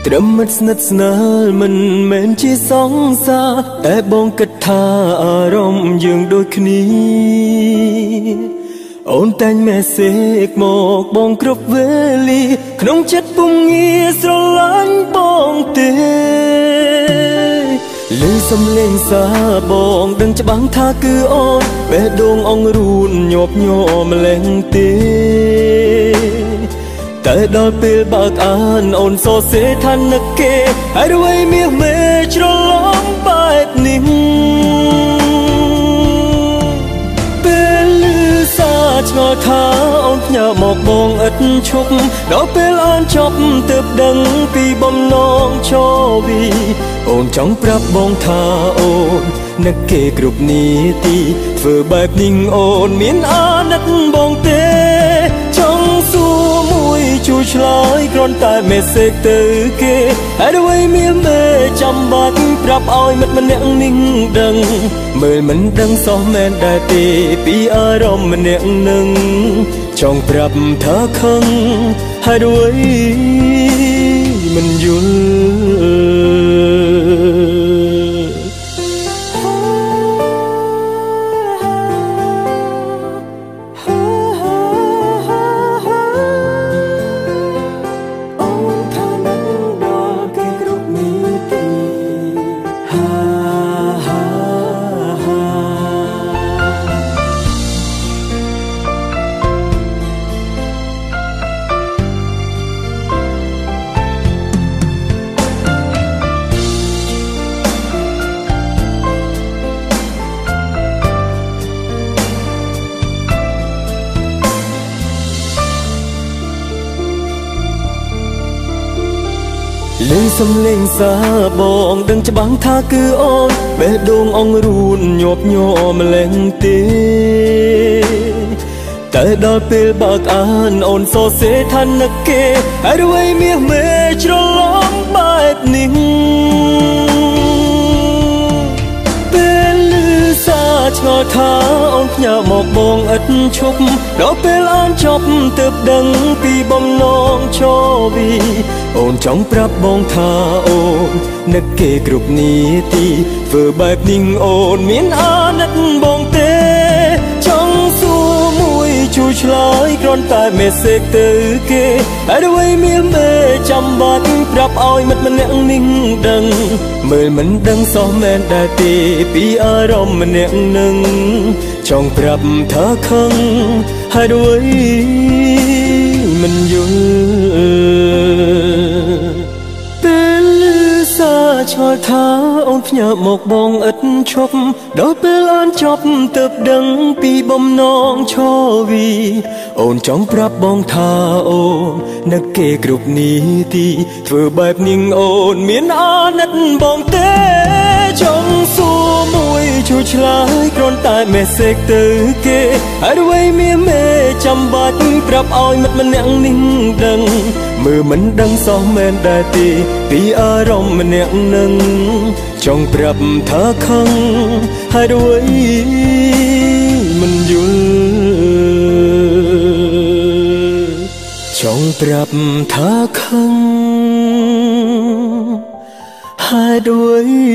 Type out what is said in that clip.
ត្រឹមមិត្តស្និទ្ធស្នាលមិនមែនជាសង្សារតែបងគិតថាអារម្មណ៍យើងដូចគ្នាអូនតែងមេសេកមកបងគ្រប់វេលាក្នុងចិត្តពុំងាស្រឡាញ់បងទេលឺសំឡេងសាបងដឹងច្បាស់ថាគឺអូនបេះដូងអង្រួនញាប់ញ័រម្លេះទេតែដល់ពេលបើកអានអូនសរសេរថានឹកគេហើយអ្វីមាសមេច្រឡំបែបនេះពេលលឺសារឆ្ងល់ថាអូនផ្ញើមកបងឥតឈប់ដល់ពេលអានចប់ទើបដឹងពីបំណងចវីអូនចង់ប្រាប់បងថាអូននឹកគេគ្រប់នាទីធ្វើបែបនេះអូនមានអាណិតបងទេចង់សួរមួយជួយឆ្លើយគ្រាន់តែមេសេកទៅគេហើយអ្វីមានមេចាំបាច់ប្រាប់ឲ្យមិត្តម្នាក់នេះដឹងមើលមិនដឹងសោះមែនដែរទេពីអារម្មណ៍ម្នាក់នឹងចង់ប្រាប់ថាខឹងហើយអ្វីមិនយល់លឺសំឡេងសាបងដឹងច្បាស់ថាគឺអូនបេះដូងអង្រួនញាប់ញ័រម្លេះទេតែដល់ពេលបើកអានអូនសរសេរថានឹកគេហើយអ្វីមាសមេច្រឡំបែបនេះពេលលឺសារឆ្ងល់ថាអូនផ្ញើមកបងឥតឈប់ដល់ពេលអានចប់ទើបដឹងពីបំណងចវីអូនចង់ប្រាប់បងថាអូននឹកគេគ្រប់នាទីធ្វើបែបនេះអូនមានអាណិតបងទេចង់សួរមួយជួយឆ្លើយគ្រាន់តែមេសេកទៅគេហើយអ្វីមានមេចាំបាច់ប្រាប់ឲ្យមិត្តម្នាក់នេះដឹងមើលមិនដឹងសោះមែនដែរទេពីអារម្មណ៍ម្នាក់នឹងចង់ប្រាប់ថាខឹងហើយអ្វីមិនយល់ពេលលឺសារឆ្ងល់ថាអូនផ្ញើមកបងឥតឈប់ដល់ពេលអានចប់ទើបដឹងពីបំណងឆវីអូនចង់ប្រាប់បងថាអូននឹកគេគ្រប់នាទីធ្វើបែបនេះអូនមានអាណិតបងទេចង់សួរមួយជួយឆ្លើយគ្រាន់តែមេសេកទៅគេហើយអ្វីមានមេចាំបាច់ប្រាប់ឲ្យមិត្តម្នាក់នេះដឹងមើលមិនដឹងសោះមែនដែរទេពីអារម្មណ៍ម្នាក់នឹងចង់ប្រាប់ថាខឹងហើយអ្វីមិនយល់ចង់ប្រាប់ថាខឹងហើយអ្វី